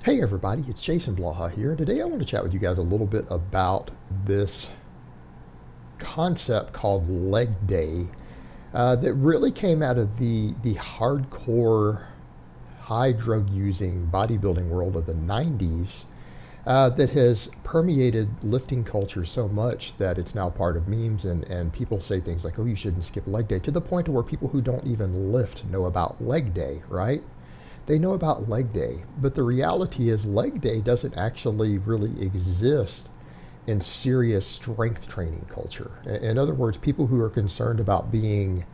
Hey everybody, it's Jason Blaha here. Today I want to chat with you guys a little bit about this concept called leg day that really came out of the hardcore, high drug using bodybuilding world of the 90s that has permeated lifting culture so much that it's now part of memes and people say things like, oh, you shouldn't skip leg day, to the point to where people who don't even lift know about leg day, right? They know about leg day, but the reality is leg day doesn't actually really exist in serious strength training culture. In other words, people who are concerned about being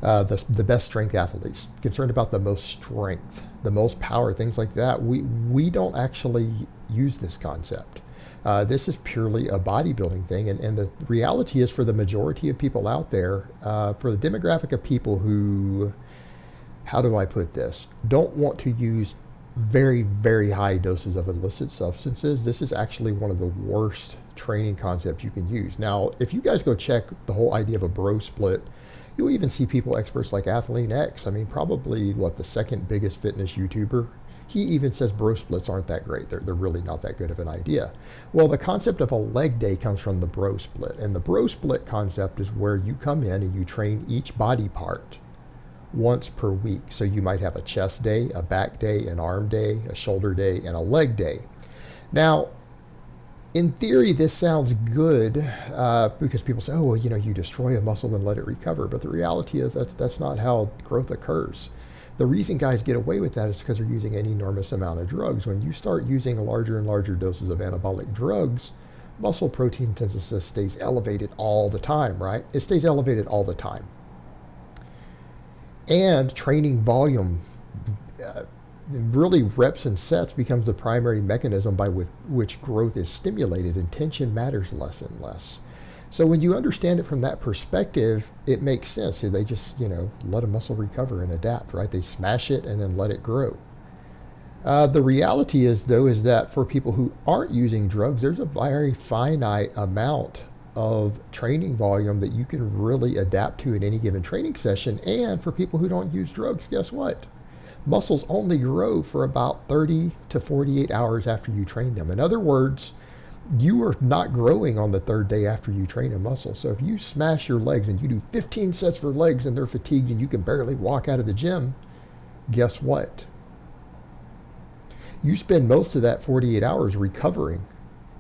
the best strength athletes, concerned about the most strength, the most power, things like that, we don't actually use this concept. This is purely a bodybuilding thing, and the reality is for the majority of people out there, for the demographic of people who, how do I put this, don't want to use very, very high doses of illicit substances, this is actually one of the worst training concepts you can use. Now, if you guys go check the whole idea of a bro split, you'll even see people, experts like Athlean X, I mean, probably, the second biggest fitness YouTuber, he even says bro splits aren't that great. They're really not that good of an idea. Well, the concept of a leg day comes from the bro split, and the bro split concept is where you come in and you train each body part once per week. So you might have a chest day, a back day, an arm day, a shoulder day, and a leg day. Now, in theory, this sounds good because people say, oh, well, you destroy a muscle and let it recover. But the reality is that's not how growth occurs. The reason guys get away with that is because they're using an enormous amount of drugs. When you start using larger and larger doses of anabolic drugs, muscle protein synthesis stays elevated all the time, right? It stays elevated all the time. And training volume, really reps and sets becomes the primary mechanism by which growth is stimulated, and tension matters less and less. So when you understand it from that perspective, it makes sense. So they just, let a muscle recover and adapt, right? They smash it and then let it grow. The reality is, though, is that for people who aren't using drugs, there's a very finite amount of training volume that you can really adapt to in any given training session. And for people who don't use drugs, guess what? Muscles only grow for about 30 to 48 hours after you train them. In other words, you are not growing on the third day after you train a muscle. So if you smash your legs and you do 15 sets for legs and they're fatigued and you can barely walk out of the gym, guess what? You spend most of that 48 hours recovering.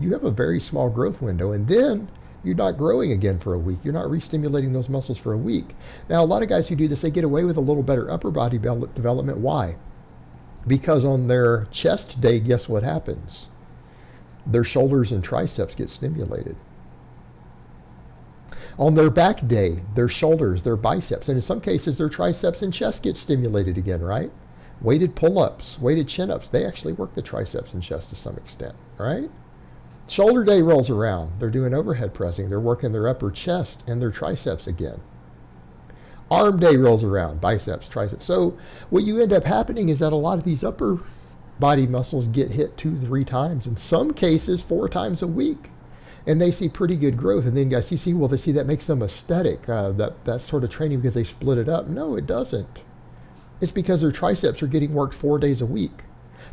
You have a very small growth window, and then you're not growing again for a week. You're not re-stimulating those muscles for a week. Now, a lot of guys who do this, they get away with a little better upper body development. Why? Because on their chest day, guess what happens? Their shoulders and triceps get stimulated. On their back day, their shoulders, their biceps, and in some cases, their triceps and chest get stimulated again, right? Weighted pull-ups, weighted chin-ups, they actually work the triceps and chest to some extent, right? Shoulder day rolls around. They're doing overhead pressing. They're working their upper chest and their triceps again. Arm day rolls around. Biceps, triceps. So what you end up happening is that a lot of these upper body muscles get hit 2-3 times, in some cases 4 times a week. And they see pretty good growth. And then guys see, well, they see that makes them aesthetic, that sort of training because they split it up. No, it doesn't. It's because their triceps are getting worked 4 days a week.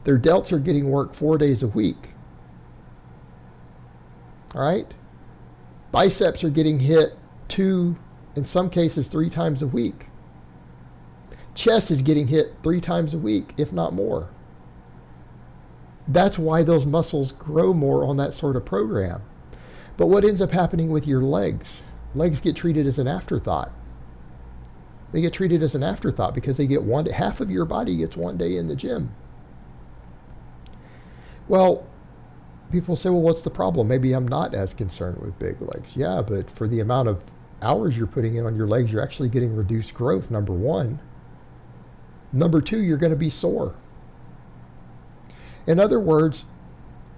Their delts are getting worked 4 days a week. All right? Biceps are getting hit 2, in some cases 3 times a week. Chest is getting hit 3 times a week, if not more. That's why those muscles grow more on that sort of program. But what ends up happening with your legs? Legs get treated as an afterthought. They get treated as an afterthought because they get half of your body gets 1 day in the gym. Well, people say, well, what's the problem? Maybe I'm not as concerned with big legs. Yeah, but for the amount of hours you're putting in on your legs, you're actually getting reduced growth, number one. Number two, you're going to be sore. In other words,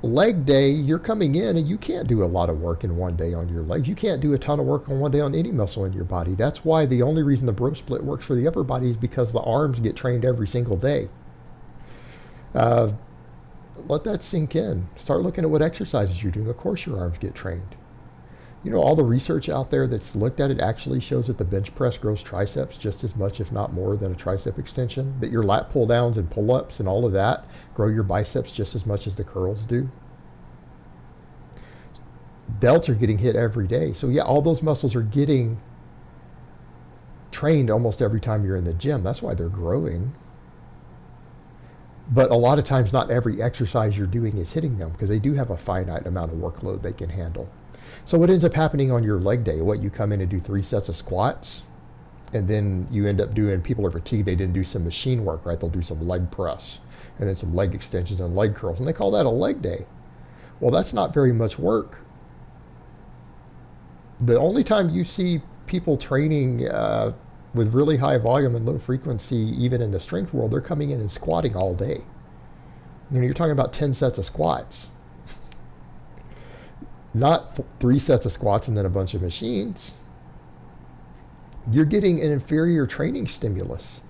leg day, you're coming in and you can't do a lot of work in 1 day on your legs. You can't do a ton of work on 1 day on any muscle in your body. That's why the only reason the bro split works for the upper body is because the arms get trained every single day. Let that sink in. Start looking at what exercises you're doing. Of course your arms get trained. You know, all the research out there that's looked at it actually shows that the bench press grows triceps just as much, if not more, than a tricep extension. That your lat pull downs and pull ups and all of that grow your biceps just as much as the curls do. Delts are getting hit every day. So yeah, all those muscles are getting trained almost every time you're in the gym. That's why they're growing. But a lot of times, not every exercise you're doing is hitting them because they do have a finite amount of workload they can handle. So what ends up happening on your leg day? What, you come in and do 3 sets of squats, and then you end up doing, people are fatigued, they didn't do some machine work, right? They'll do some leg press and then some leg extensions and leg curls, and they call that a leg day. Well, that's not very much work. The only time you see people training with really high volume and low frequency, even in the strength world, they're coming in and squatting all day. You know, you're talking about 10 sets of squats. Not 3 sets of squats and then a bunch of machines. You're getting an inferior training stimulus.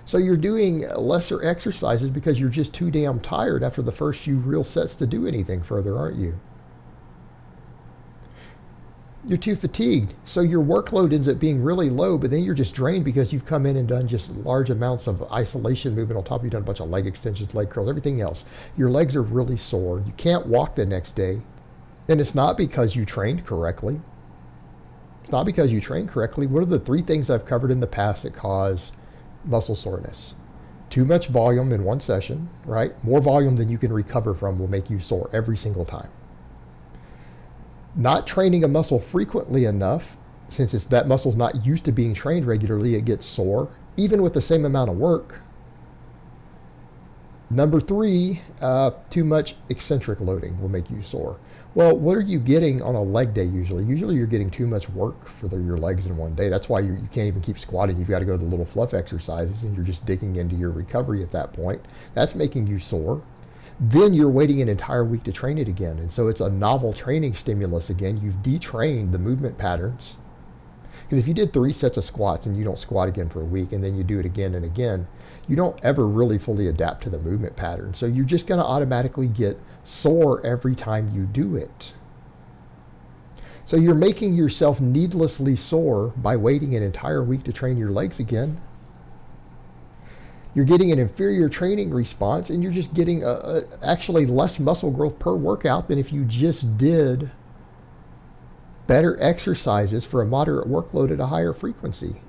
So you're doing lesser exercises because you're just too damn tired after the first few real sets to do anything further, aren't you? You're too fatigued. So your workload ends up being really low, but then you're just drained because you've come in and done just large amounts of isolation movement. On top of, you've done a bunch of leg extensions, leg curls, everything else. Your legs are really sore. You can't walk the next day. And it's not because you trained correctly. What are the 3 things I've covered in the past that cause muscle soreness? Too much volume in one session, right? More volume than you can recover from will make you sore every single time. Not training a muscle frequently enough, since that muscle's not used to being trained regularly, it gets sore, even with the same amount of work. Number 3, too much eccentric loading will make you sore. Well, what are you getting on a leg day usually? Usually you're getting too much work for your legs in one day. That's why you can't even keep squatting. You've got to go to the little fluff exercises, and you're just digging into your recovery at that point. That's making you sore. Then you're waiting an entire week to train it again. And so it's a novel training stimulus again. You've detrained the movement patterns. Because if you did 3 sets of squats and you don't squat again for a week, and then you do it again and again, you don't ever really fully adapt to the movement pattern. So you're just going to automatically get sore every time you do it. So you're making yourself needlessly sore by waiting an entire week to train your legs again. You're getting an inferior training response, and you're just getting actually less muscle growth per workout than if you just did better exercises for a moderate workload at a higher frequency.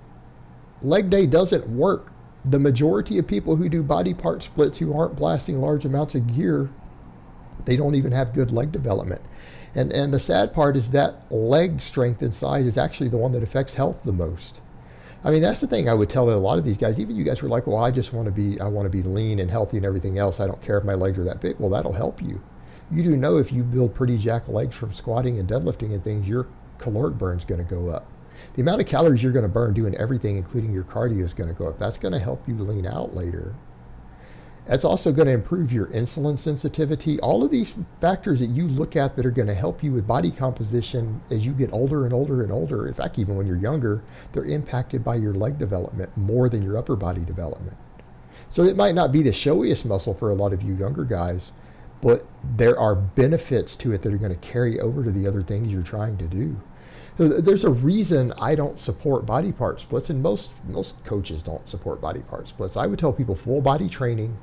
Leg day doesn't work. The majority of people who do body part splits who aren't blasting large amounts of gear, they don't even have good leg development. And the sad part is that leg strength and size is actually the one that affects health the most. I mean, that's the thing I would tell a lot of these guys. Even you guys were like, well, I want to be lean and healthy and everything else. I don't care if my legs are that big. Well, that'll help you. You do know if you build pretty jacked legs from squatting and deadlifting and things, your caloric burn is going to go up. The amount of calories you're going to burn doing everything, including your cardio, is going to go up. That's going to help you lean out later. That's also going to improve your insulin sensitivity. All of these factors that you look at that are going to help you with body composition as you get older and older and older. In fact, even when you're younger, they're impacted by your leg development more than your upper body development. So it might not be the showiest muscle for a lot of you younger guys, but there are benefits to it that are going to carry over to the other things you're trying to do. So there's a reason I don't support body part splits, and most coaches don't support body part splits. I would tell people full body training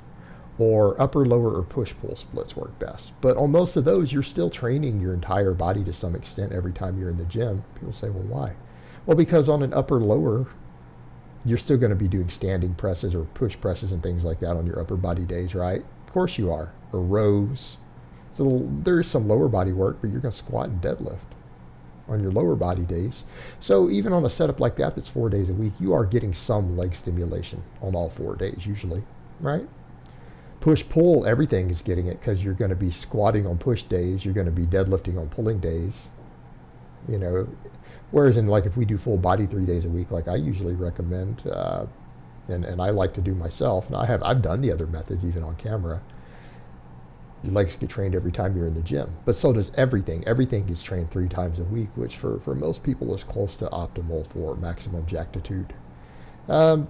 or upper, lower, or push-pull splits work best. But on most of those, you're still training your entire body to some extent every time you're in the gym. People say, well, why? Well, because on an upper, lower, you're still going to be doing standing presses or push presses and things like that on your upper body days, right? Of course you are. Or rows. So there is some lower body work, but you're going to squat and deadlift on your lower body days. So even on a setup like that that's 4 days a week, you are getting some leg stimulation on all 4 days usually, right? Push-pull, everything is getting it because you're going to be squatting on push days. You're going to be deadlifting on pulling days. You know, whereas like if we do full body 3 days a week, like I usually recommend, and I like to do myself, and I've done the other methods even on camera. Your legs get trained every time you're in the gym, but so does everything. Everything gets trained 3 times a week, which for most people is close to optimal for maximum jactitude. But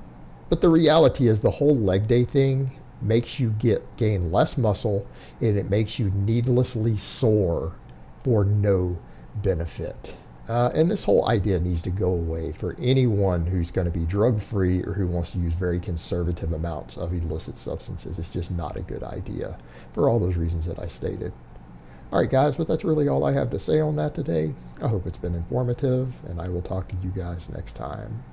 the reality is the whole leg day thing makes you gain less muscle, and it makes you needlessly sore for no benefit. And this whole idea needs to go away for anyone who's going to be drug free or who wants to use very conservative amounts of illicit substances. It's just not a good idea for all those reasons that I stated. All right, guys, but that's really all I have to say on that today. I hope it's been informative, and I will talk to you guys next time.